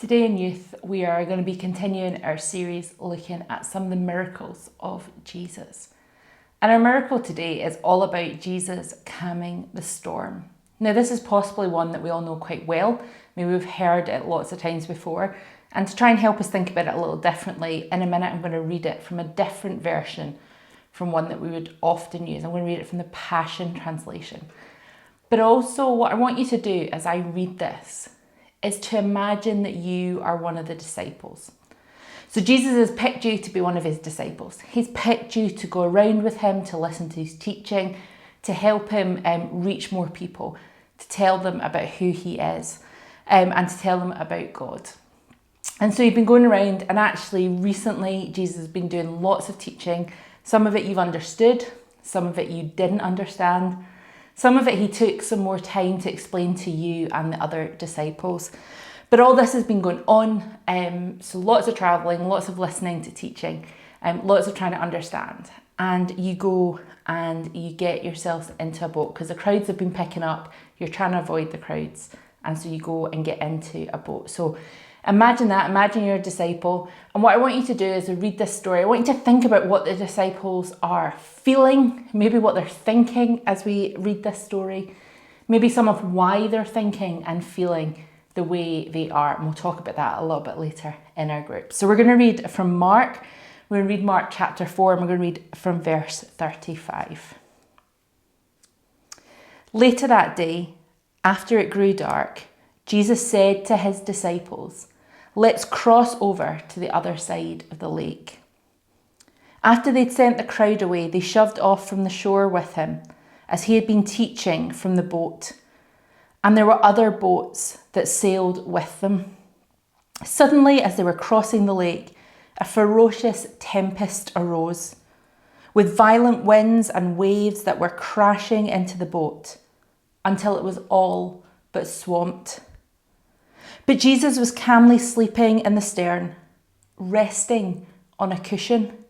Today in Youth, we are going to be continuing our series looking at some of the miracles of Jesus. And our miracle today is all about Jesus calming the storm. Now, this is possibly one that we all know quite well. Maybe we've heard it lots of times before. And to try and help us think about it a little differently, in a minute I'm going to read it from a different version from one that we would often use. I'm going to read it from the Passion Translation. But also what I want you to do as I read this is to imagine that you are one of the disciples. So Jesus has picked you to be one of his disciples. He's picked you to go around with him, to listen to his teaching, to help him reach more people, to tell them about who he is, and to tell them about God. And so you've been going around, and actually recently Jesus has been doing lots of teaching. Some of it you've understood, some of it you didn't understand. Some of it he took some more time to explain to you and the other disciples. But all this has been going on, so lots of travelling, lots of listening to teaching, lots of trying to understand. And you go and you get yourselves into a boat because the crowds have been picking up, you're trying to avoid the crowds, and so you go and get into a boat. So imagine that, imagine you're a disciple, and what I want you to do is read this story. I want you to think about what the disciples are feeling, maybe what they're thinking as we read this story, maybe some of why they're thinking and feeling the way they are, and we'll talk about that a little bit later in our group. So we're going to read from Mark. We're going to read Mark chapter 4, and we're going to read from verse 35. Later that day, after it grew dark, Jesus said to his disciples, "Let's cross over to the other side of the lake." After they'd sent the crowd away, they shoved off from the shore with him, as he had been teaching from the boat. And there were other boats that sailed with them. Suddenly, as they were crossing the lake, a ferocious tempest arose, with violent winds and waves that were crashing into the boat, until it was all but swamped. But Jesus was calmly sleeping in the stern, resting on a cushion.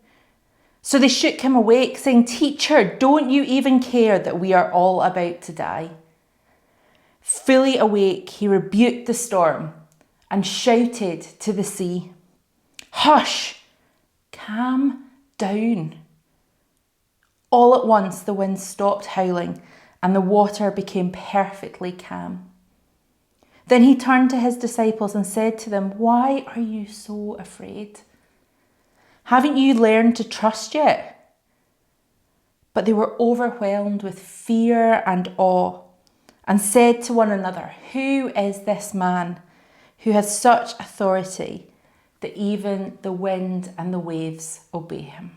So they shook him awake, saying, "Teacher, don't you even care that we are all about to die?" Fully awake, he rebuked the storm and shouted to the sea, "Hush, calm down." All at once the wind stopped howling and the water became perfectly calm. Then he turned to his disciples and said to them, "Why are you so afraid? Haven't you learned to trust yet?" But they were overwhelmed with fear and awe and said to one another, "Who is this man who has such authority that even the wind and the waves obey him?"